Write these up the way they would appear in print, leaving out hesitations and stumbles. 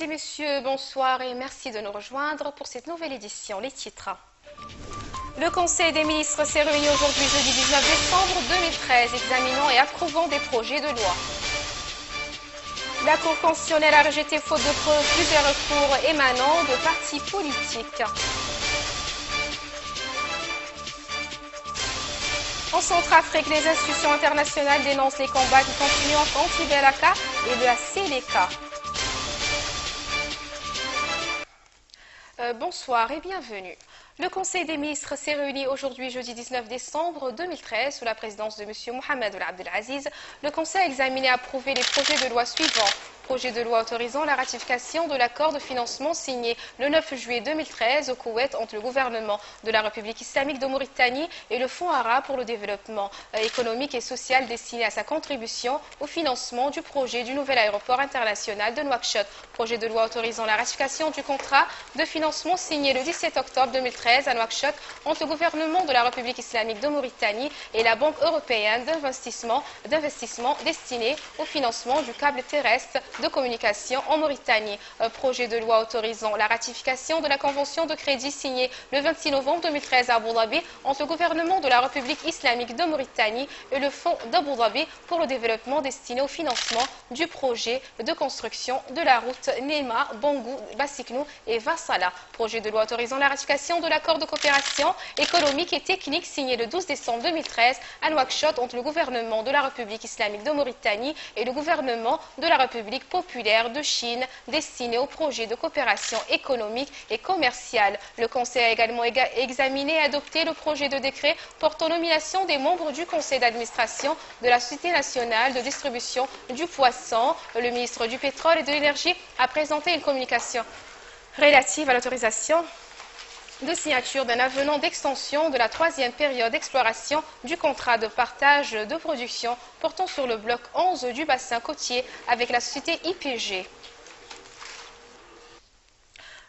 et messieurs, bonsoir et merci de nous rejoindre pour cette nouvelle édition. Les titres. Le Conseil des ministres s'est réuni aujourd'hui jeudi 19 décembre 2013, examinant et approuvant des projets de loi. La Cour constitutionnelle a rejeté faute de preuves plusieurs recours émanant de partis politiques. En Centrafrique, les institutions internationales dénoncent les combats qui continuent entre Anti-Balaka et la Séléka. Bonsoir et bienvenue. Le Conseil des ministres s'est réuni aujourd'hui jeudi 19 décembre 2013 sous la présidence de M. Mohamed Abdelaziz. Le Conseil a examiné et approuvé les projets de loi suivants. Projet de loi autorisant la ratification de l'accord de financement signé le 9 juillet 2013 au Koweït entre le gouvernement de la République islamique de Mauritanie et le Fonds arabe pour le développement économique et social destiné à sa contribution au financement du projet du nouvel aéroport international de Nouakchott. Projet de loi autorisant la ratification du contrat de financement signé le 17 octobre 2013 à Nouakchott entre le gouvernement de la République islamique de Mauritanie et la Banque européenne d'investissement destinée au financement du câble terrestre de communication en Mauritanie. Projet de loi autorisant la ratification de la convention de crédit signée le 26 novembre 2013 à Abu Dhabi entre le gouvernement de la République islamique de Mauritanie et le Fonds d'Abu Dhabi pour le développement destiné au financement du projet de construction de la route Nema, Bangou, Bassiknou et Vassala. Projet de loi autorisant la ratification de l'accord de coopération économique et technique signé le 12 décembre 2013 à Nouakchott entre le gouvernement de la République islamique de Mauritanie et le gouvernement de la République populaire de Chine destiné au projet de coopération économique et commerciale. Le Conseil a également examiné et adopté le projet de décret portant nomination des membres du Conseil d'administration de la Société nationale de distribution du poisson. Le ministre du Pétrole et de l'Énergie a présenté une communication relative à l'autorisation de signature d'un avenant d'extension de la troisième période d'exploration du contrat de partage de production portant sur le bloc 11 du bassin côtier avec la société IPG.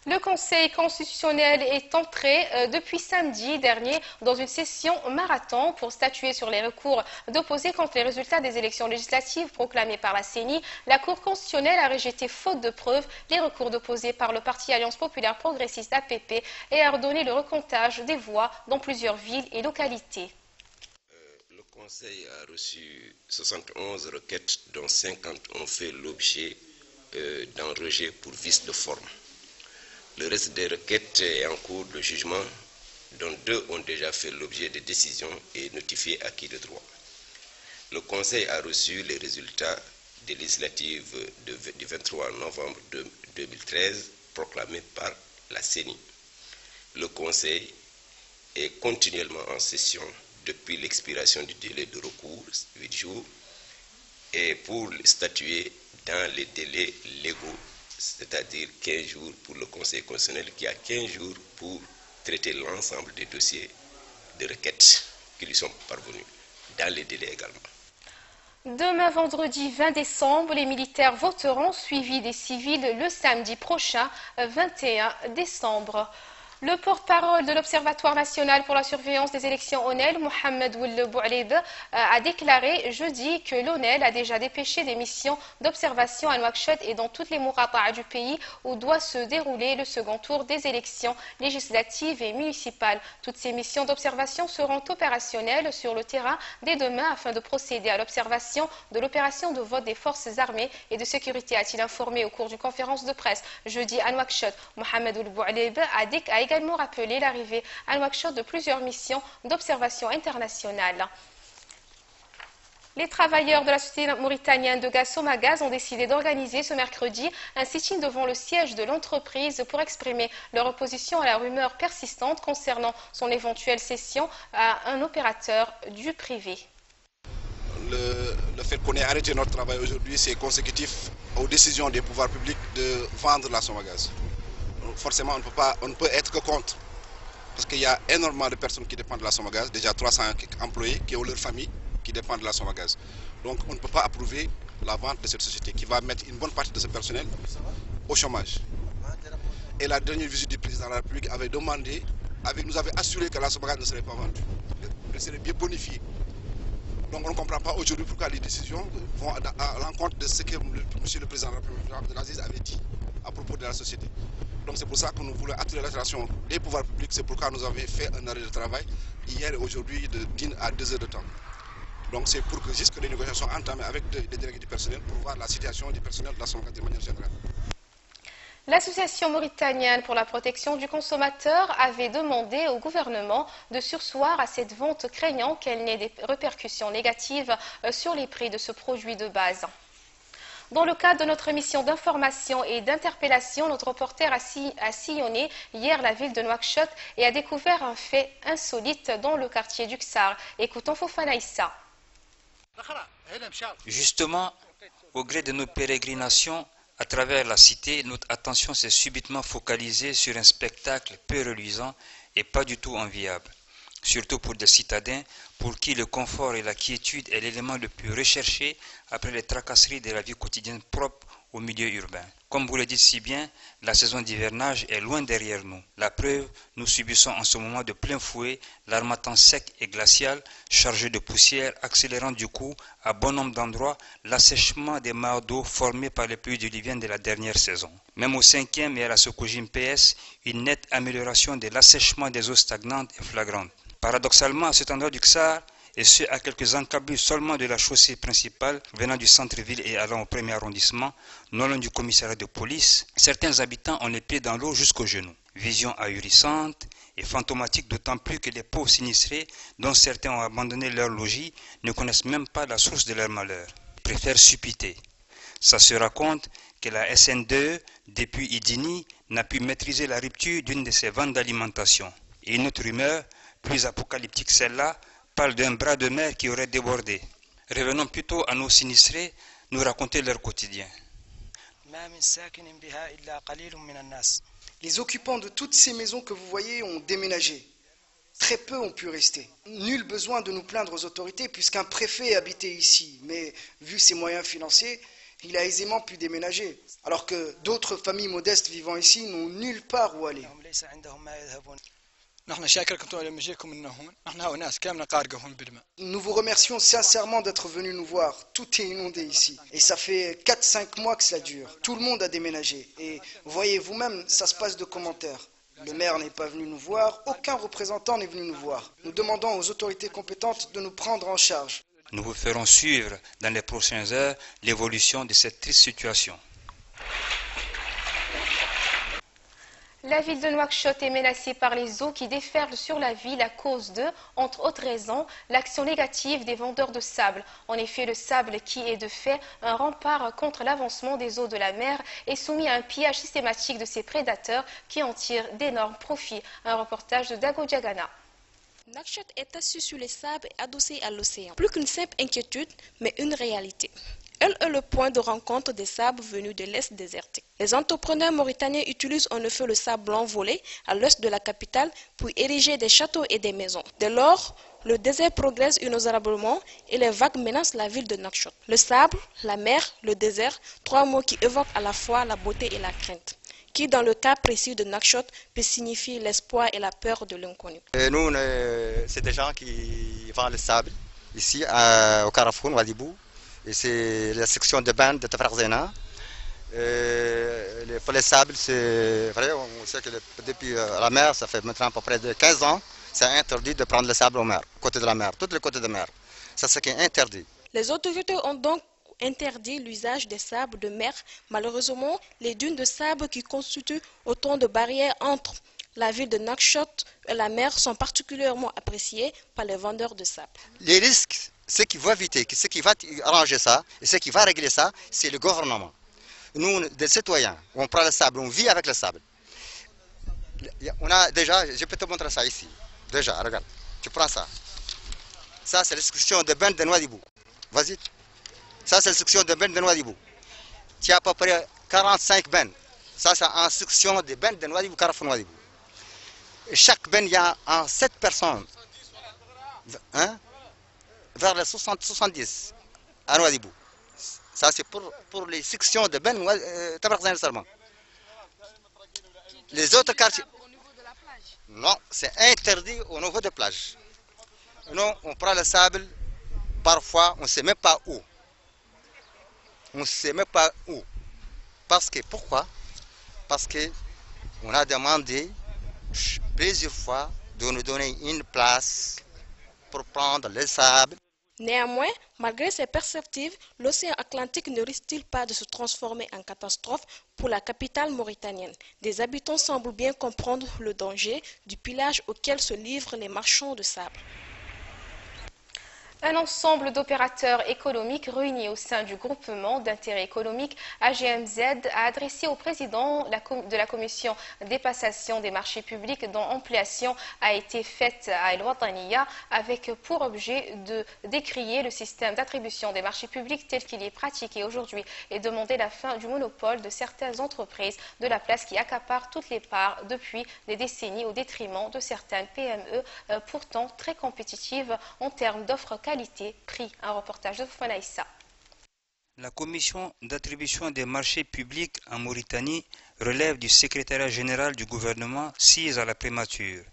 Le Conseil constitutionnel est entré depuis samedi dernier dans une session marathon pour statuer sur les recours déposés contre les résultats des élections législatives proclamées par la CENI. La Cour constitutionnelle a rejeté faute de preuves les recours déposés par le parti Alliance populaire progressiste APP et a ordonné le recomptage des voix dans plusieurs villes et localités. Le Conseil a reçu 71 requêtes dont 50 ont fait l'objet d'un rejet pour vice de forme. Le reste des requêtes est en cours de jugement, dont 2 ont déjà fait l'objet de décisions et notifiés acquis de droit. Le Conseil a reçu les résultats des législatives du 23 novembre 2013 proclamés par la CENI. Le Conseil est continuellement en session depuis l'expiration du délai de recours, 8 jours, et pour statuer dans les délais légaux, c'est-à-dire 15 jours pour le Conseil constitutionnel qui a 15 jours pour traiter l'ensemble des dossiers de requêtes qui lui sont parvenus, dans les délais également. Demain, vendredi 20 décembre, les militaires voteront, suivis des civils, le samedi prochain, 21 décembre. Le porte-parole de l'Observatoire national pour la surveillance des élections ONEL, Mohamed Ould Boualeb, a déclaré jeudi que l'ONEL a déjà dépêché des missions d'observation à Nouakchott et dans toutes les mourata'a du pays où doit se dérouler le second tour des élections législatives et municipales. Toutes ces missions d'observation seront opérationnelles sur le terrain dès demain afin de procéder à l'observation de l'opération de vote des forces armées et de sécurité, a-t-il informé au cours d'une conférence de presse jeudi à Nouakchott. Mohamed Ould Boualeb a également rappelé l'arrivée à Nouakchott de plusieurs missions d'observation internationale. Les travailleurs de la société mauritanienne de gaz Somagaz ont décidé d'organiser ce mercredi un sit-in devant le siège de l'entreprise pour exprimer leur opposition à la rumeur persistante concernant son éventuelle cession à un opérateur du privé. Le fait qu'on ait arrêté notre travail aujourd'hui, c'est consécutif aux décisions des pouvoirs publics de vendre la Somagaz. Forcément, on ne peut être que contre, parce qu'il y a énormément de personnes qui dépendent de la Somagaz, déjà 300 employés qui ont leur famille qui dépendent de la Somagaz. Donc on ne peut pas approuver la vente de cette société qui va mettre une bonne partie de ce personnel au chômage. Et la dernière visite du président de la République avait demandé, nous avait assuré que la Somagaz ne serait pas vendue, elle serait bien bonifiée. Donc on ne comprend pas aujourd'hui pourquoi les décisions vont à l'encontre de ce que M. le président de la République Abdelaziz avait dit à propos de la société. Donc c'est pour ça que nous voulons attirer l'attention des pouvoirs publics, c'est pourquoi nous avons fait un arrêt de travail hier et aujourd'hui de 1 à 2 heures de temps. Donc c'est pour que jusque les négociations entamées avec les délégués du personnel pour voir la situation du personnel de la SOMAGAS de manière générale. L'Association mauritanienne pour la protection du consommateur avait demandé au gouvernement de surseoir à cette vente, craignant qu'elle n'ait des répercussions négatives sur les prix de ce produit de base. Dans le cadre de notre mission d'information et d'interpellation, notre reporter a sillonné hier la ville de Nouakchott et a découvert un fait insolite dans le quartier du Ksar. Écoutons Fofana Issa. Justement, au gré de nos pérégrinations à travers la cité, notre attention s'est subitement focalisée sur un spectacle peu reluisant et pas du tout enviable. Surtout pour des citadins pour qui le confort et la quiétude est l'élément le plus recherché après les tracasseries de la vie quotidienne propre au milieu urbain. Comme vous le dites si bien, la saison d'hivernage est loin derrière nous. La preuve, nous subissons en ce moment de plein fouet l'harmattan sec et glacial, chargé de poussière, accélérant du coup, à bon nombre d'endroits, l'assèchement des mares d'eau formés par les pluies diluviennes de la dernière saison. Même au 5e et à la Sokojim PS, une nette amélioration de l'assèchement des eaux stagnantes est flagrante. Paradoxalement, à cet endroit du Ksar, et ce à quelques encablures seulement de la chaussée principale venant du centre-ville et allant au premier arrondissement, non loin du commissariat de police, certains habitants ont les pieds dans l'eau jusqu'aux genoux. Vision ahurissante et fantomatique, d'autant plus que les pauvres sinistrés, dont certains ont abandonné leur logis, ne connaissent même pas la source de leur malheur. Ils préfèrent suppiter. Ça se raconte que la SN2, depuis Idini, n'a pu maîtriser la rupture d'une de ses ventes d'alimentation. Et une autre rumeur, plus apocalyptique celle-là, parle d'un bras de mer qui aurait débordé. Revenons plutôt à nos sinistrés, nous raconter leur quotidien. Les occupants de toutes ces maisons que vous voyez ont déménagé. Très peu ont pu rester. Nul besoin de nous plaindre aux autorités puisqu'un préfet habitait ici. Mais vu ses moyens financiers, il a aisément pu déménager. Alors que d'autres familles modestes vivant ici n'ont nulle part où aller. Nous vous remercions sincèrement d'être venus nous voir. Tout est inondé ici. Et ça fait 4-5 mois que cela dure. Tout le monde a déménagé. Et voyez vous-même, ça se passe de commentaires. Le maire n'est pas venu nous voir, aucun représentant n'est venu nous voir. Nous demandons aux autorités compétentes de nous prendre en charge. Nous vous ferons suivre dans les prochaines heures l'évolution de cette triste situation. La ville de Nouakchott est menacée par les eaux qui déferlent sur la ville à cause de, entre autres raisons, l'action négative des vendeurs de sable. En effet, le sable, qui est de fait un rempart contre l'avancement des eaux de la mer, est soumis à un pillage systématique de ces prédateurs qui en tirent d'énormes profits. Un reportage de Dago Diagana. Nouakchott est assis sur les sables et adossé à l'océan. Plus qu'une simple inquiétude, mais une réalité. Elle est le point de rencontre des sables venus de l'Est désertique. Les entrepreneurs mauritaniens utilisent en effet le sable blanc volé à l'ouest de la capitale pour ériger des châteaux et des maisons. Dès lors, le désert progresse inexorablement et les vagues menacent la ville de Nouakchott. Le sable, la mer, le désert, trois mots qui évoquent à la fois la beauté et la crainte, qui dans le cas précis de Nouakchott peut signifier l'espoir et la peur de l'inconnu. Nous, c'est des gens qui vendent le sable ici au Carrefour, Ouadhibou. Et c'est la section de bain de Tafarzena. Pour les sables, c'est vrai, on sait que depuis la mer, ça fait maintenant à peu près de 15 ans, c'est interdit de prendre le sable au mer, côté de la mer, tous les côtés de mer. Ça, c'est ce qui est interdit. Les autorités ont donc interdit l'usage des sables de mer. Malheureusement, les dunes de sable qui constituent autant de barrières entre la ville de Nouakchott et la mer sont particulièrement appréciées par les vendeurs de sable. Les risques, ce qui va éviter, ce qui va arranger ça, et ce qui va régler ça, c'est le gouvernement. Nous, des citoyens, on prend le sable, on vit avec le sable. On a déjà, je peux te montrer ça ici. Déjà, regarde, tu prends ça. Ça, c'est l'instruction de bain de Nouadhibou. Vas-y. Ça, c'est l'instruction de bain de Nouadhibou. Tu as à peu près 45 bennes. Ça, c'est l'instruction de bain de Nouadhibou, Carrefour Nouadhibou. Chaque ben, il y a 7 personnes. Hein? Vers les 70 à Nouadhibou. Ça, c'est pour les sections de Ben Tabarzane seulement. Les autres quartiers. Au niveau de la plage? Non, c'est interdit au niveau de plage. Nous, on prend le sable, parfois, on ne sait même pas où. On ne sait même pas où. Parce que, pourquoi? parce qu'on a demandé plusieurs fois de nous donner une place pour prendre le sable. Néanmoins, malgré ces perspectives, l'océan Atlantique ne risque-t-il pas de se transformer en catastrophe pour la capitale mauritanienne? Des habitants semblent bien comprendre le danger du pillage auquel se livrent les marchands de sable. Un ensemble d'opérateurs économiques réunis au sein du groupement d'intérêt économique AGMZ a adressé au président de la commission des passations des marchés publics dont ampliation a été faite à El Wataniya avec pour objet de décrier le système d'attribution des marchés publics tel qu'il est pratiqué aujourd'hui et demander la fin du monopole de certaines entreprises de la place qui accaparent toutes les parts depuis des décennies au détriment de certaines PME pourtant très compétitives en termes d'offres qualité-prix. Un reportage de Fofana Issa. La commission d'attribution des marchés publics en Mauritanie relève du secrétariat général du gouvernement sise à la primature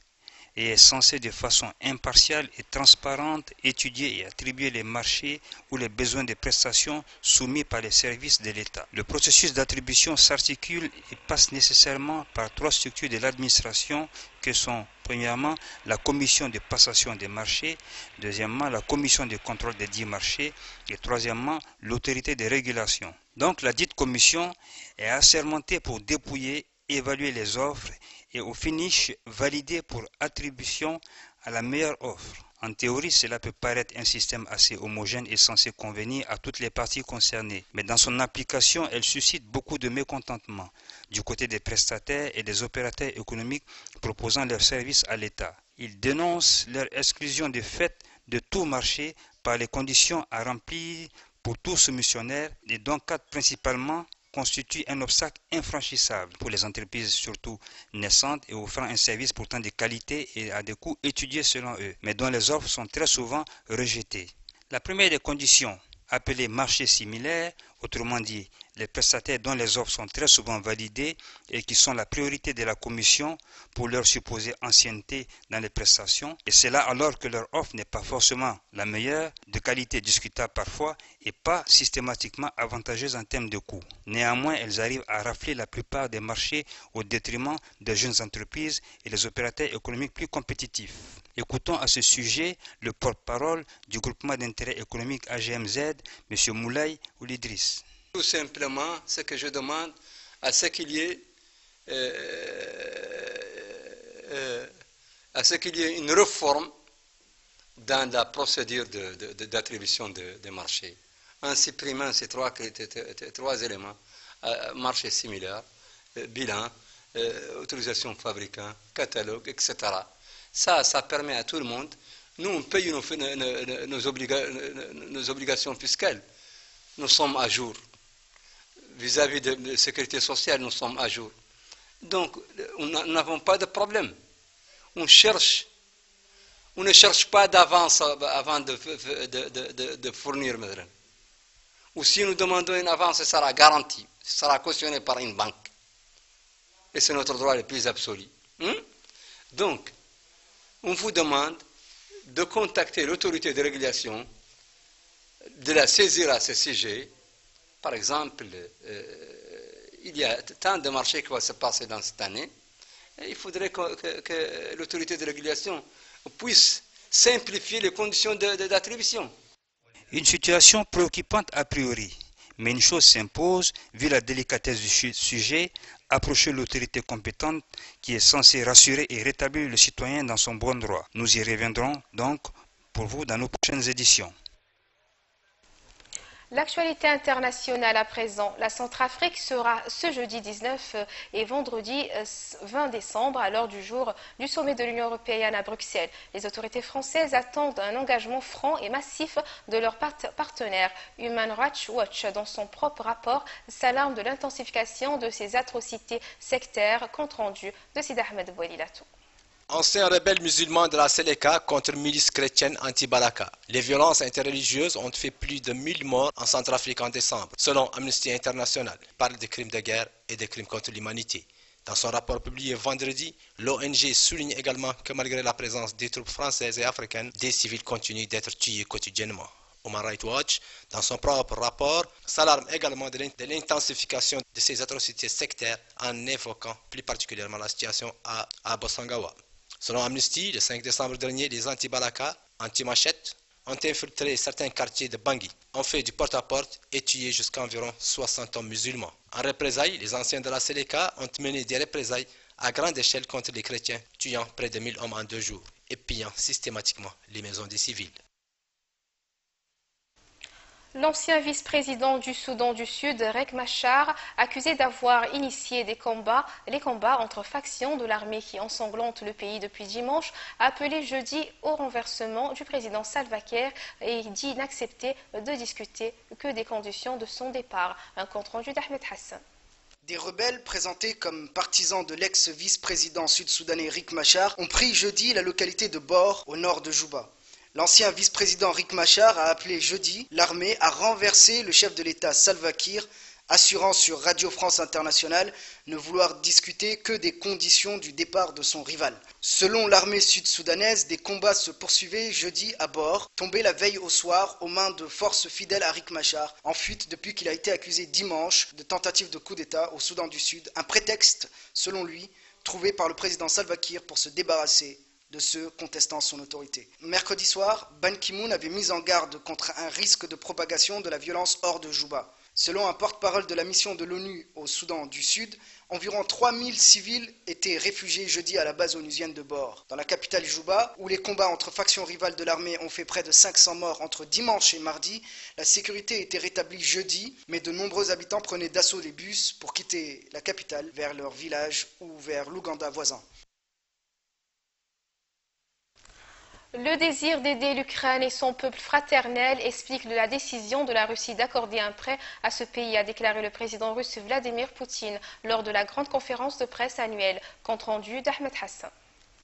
et est censée de façon impartiale et transparente étudier et attribuer les marchés ou les besoins de prestations soumis par les services de l'État. Le processus d'attribution s'articule et passe nécessairement par trois structures de l'administration que sont premièrement la commission de passation des marchés, deuxièmement la commission de contrôle des dits marchés et troisièmement l'autorité de régulation. Donc la dite commission est assermentée pour dépouiller, évaluer les offres et au finish valider pour attribution à la meilleure offre. En théorie, cela peut paraître un système assez homogène et censé convenir à toutes les parties concernées, mais dans son application, elle suscite beaucoup de mécontentement du côté des prestataires et des opérateurs économiques proposant leurs services à l'État. Ils dénoncent leur exclusion de fait de tout marché par les conditions à remplir pour tout soumissionnaire et dont quatre principalement constitue un obstacle infranchissable pour les entreprises surtout naissantes et offrant un service pourtant de qualité et à des coûts étudiés selon eux, mais dont les offres sont très souvent rejetées. La première des conditions, appelée marché similaire, autrement dit les prestataires dont les offres sont très souvent validées et qui sont la priorité de la commission pour leur supposée ancienneté dans les prestations, et cela alors que leur offre n'est pas forcément la meilleure, de qualité discutable parfois, et pas systématiquement avantageuse en termes de coût. Néanmoins, elles arrivent à rafler la plupart des marchés au détriment des jeunes entreprises et les opérateurs économiques plus compétitifs. Écoutons à ce sujet le porte-parole du groupement d'intérêt économique AGMZ, M. Moulay Oulidris. Tout simplement, ce que je demande, à ce qu'il y ait une réforme dans la procédure d'attribution des marchés, en supprimant ces trois éléments, marché similaire, bilan, autorisation fabricant, catalogue, etc. Ça permet à tout le monde. Nous, on paye nos obligations fiscales. Nous sommes à jour. Vis-à-vis de la sécurité sociale, nous sommes à jour. Donc, nous n'avons pas de problème. On ne cherche pas d'avance avant de fournir. Ou si nous demandons une avance, ce sera garanti, ce sera cautionné par une banque. Et c'est notre droit le plus absolu. Donc, on vous demande de contacter l'autorité de régulation, de la saisir à ce sujet. Par exemple, il y a tant de marchés qui vont se passer dans cette année. Et il faudrait que l'autorité de régulation puisse simplifier les conditions d'attribution. Une situation préoccupante a priori, mais une chose s'impose, vu la délicatesse du sujet, approcher l'autorité compétente qui est censée rassurer et rétablir le citoyen dans son bon droit. Nous y reviendrons donc pour vous dans nos prochaines éditions. L'actualité internationale à présent. La Centrafrique sera ce jeudi 19 et vendredi 20 décembre à l'heure du jour du sommet de l'Union européenne à Bruxelles. Les autorités françaises attendent un engagement franc et massif de leur partenaire. Human Rights Watch, dans son propre rapport, s'alarme de l'intensification de ces atrocités sectaires, compte rendu de Sid Ahmed Bouelilatou. Ancien rebelle musulman de la Seleka contre milice chrétienne anti-Balaka. Les violences interreligieuses ont fait plus de 1000 morts en Centrafrique en décembre, selon Amnesty International, parle des crimes de guerre et des crimes contre l'humanité. Dans son rapport publié vendredi, l'ONG souligne également que malgré la présence des troupes françaises et africaines, des civils continuent d'être tués quotidiennement. Human Rights Watch, dans son propre rapport, s'alarme également de l'intensification de ces atrocités sectaires en évoquant plus particulièrement la situation à Bossangawa. Selon Amnesty, le 5 décembre dernier, les anti-Balaka, anti-Machette, ont infiltré certains quartiers de Bangui, ont fait du porte-à-porte et tué jusqu'à environ 60 hommes musulmans. En représailles, les anciens de la Seleka ont mené des représailles à grande échelle contre les chrétiens, tuant près de 1000 hommes en 2 jours et pillant systématiquement les maisons des civils. L'ancien vice-président du Soudan du Sud, Riek Machar, accusé d'avoir initié les combats entre factions de l'armée qui ensanglantent le pays depuis dimanche, a appelé jeudi au renversement du président Salva Kiir et dit n'accepter de discuter que des conditions de son départ. Un compte-rendu d'Ahmed Hassan. Des rebelles présentés comme partisans de l'ex-vice-président sud-soudanais Riek Machar ont pris jeudi la localité de Bor, au nord de Juba. L'ancien vice-président Riek Machar a appelé jeudi l'armée à renverser le chef de l'État Salva Kiir, assurant sur Radio France Internationale ne vouloir discuter que des conditions du départ de son rival. Selon l'armée sud-soudanaise, des combats se poursuivaient jeudi à Bor, tombés la veille au soir aux mains de forces fidèles à Riek Machar, en fuite depuis qu'il a été accusé dimanche de tentative de coup d'État au Soudan du Sud, un prétexte, selon lui, trouvé par le président Salva Kiir pour se débarrasser de ceux contestant son autorité. Mercredi soir, Ban Ki-moon avait mis en garde contre un risque de propagation de la violence hors de Juba. Selon un porte-parole de la mission de l'ONU au Soudan du Sud, environ 3000 civils étaient réfugiés jeudi à la base onusienne de Bor. Dans la capitale Juba, où les combats entre factions rivales de l'armée ont fait près de 500 morts entre dimanche et mardi, la sécurité était rétablie jeudi, mais de nombreux habitants prenaient d'assaut des bus pour quitter la capitale vers leur village ou vers l'Ouganda voisin. Le désir d'aider l'Ukraine et son peuple fraternel explique la décision de la Russie d'accorder un prêt à ce pays, a déclaré le président russe Vladimir Poutine lors de la grande conférence de presse annuelle. Compte rendu d'Ahmed Hassan.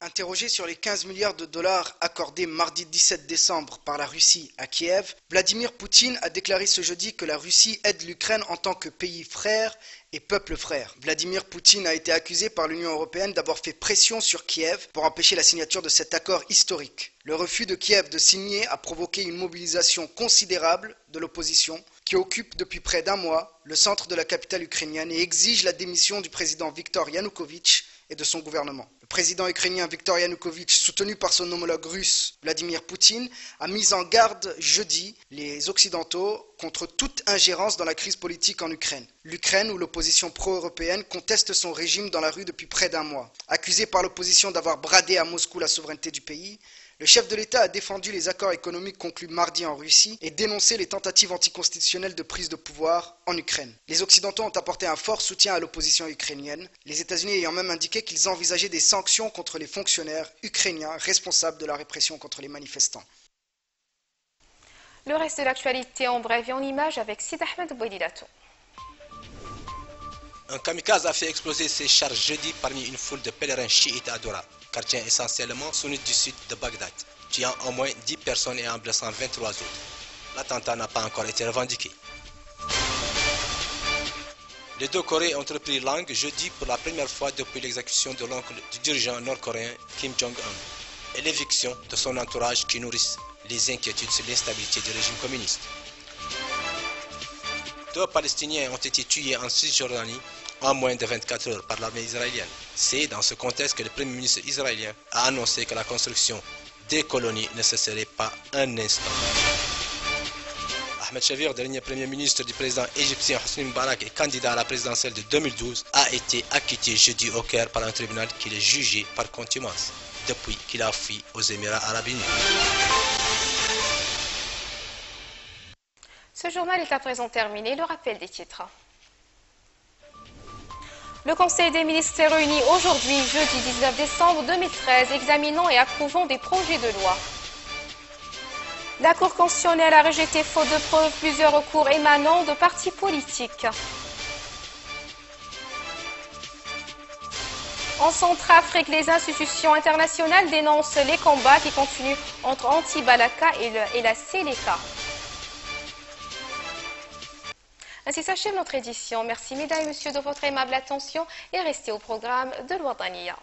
Interrogé sur les 15 milliards de dollars accordés mardi 17 décembre par la Russie à Kiev, Vladimir Poutine a déclaré ce jeudi que la Russie aide l'Ukraine en tant que pays frère et peuple frère. Vladimir Poutine a été accusé par l'Union européenne d'avoir fait pression sur Kiev pour empêcher la signature de cet accord historique. Le refus de Kiev de signer a provoqué une mobilisation considérable de l'opposition qui occupe depuis près d'un mois le centre de la capitale ukrainienne et exige la démission du président Viktor Yanukovych et de son gouvernement. Le président ukrainien Viktor Yanukovych, soutenu par son homologue russe Vladimir Poutine, a mis en garde jeudi les Occidentaux contre toute ingérence dans la crise politique en Ukraine. L'Ukraine, où l'opposition pro-européenne conteste son régime dans la rue depuis près d'un mois. Accusé par l'opposition d'avoir bradé à Moscou la souveraineté du pays, le chef de l'État a défendu les accords économiques conclus mardi en Russie et dénoncé les tentatives anticonstitutionnelles de prise de pouvoir en Ukraine. Les Occidentaux ont apporté un fort soutien à l'opposition ukrainienne, les États-Unis ayant même indiqué qu'ils envisageaient des sanctions contre les fonctionnaires ukrainiens responsables de la répression contre les manifestants. Le reste de l'actualité en bref et en images avec Sid Ahmed Bouedilato. Un kamikaze a fait exploser ses chars jeudi parmi une foule de pèlerins chiites à Dora, quartier essentiellement sunnite du sud de Bagdad, tuant au moins 10 personnes et en blessant 23 autres. L'attentat n'a pas encore été revendiqué. Les deux Corées ont repris langue jeudi pour la première fois depuis l'exécution de l'oncle du dirigeant nord-coréen Kim Jong-un et l'éviction de son entourage qui nourrissent les inquiétudes sur l'instabilité du régime communiste. 2 Palestiniens ont été tués en Cisjordanie en moins de 24 heures par l'armée israélienne. C'est dans ce contexte que le Premier ministre israélien a annoncé que la construction des colonies ne cesserait pas un instant. Ahmed Shavir, dernier Premier ministre du président égyptien Hosni Moubarak et candidat à la présidentielle de 2012, a été acquitté jeudi au Caire par un tribunal qui l'a jugé par contumace, depuis qu'il a fui aux Émirats arabes unis. Ce journal est à présent terminé. Le rappel des titres. Le Conseil des ministres s'est réuni aujourd'hui, jeudi 19 décembre 2013, examinant et approuvant des projets de loi. La Cour constitutionnelle a rejeté faute de preuves plusieurs recours émanant de partis politiques. En Centrafrique, les institutions internationales dénoncent les combats qui continuent entre Anti-Balaka et la Seleka. Ainsi s'achève notre édition. Merci mesdames et messieurs de votre aimable attention et restez au programme de l'Ouadaniya.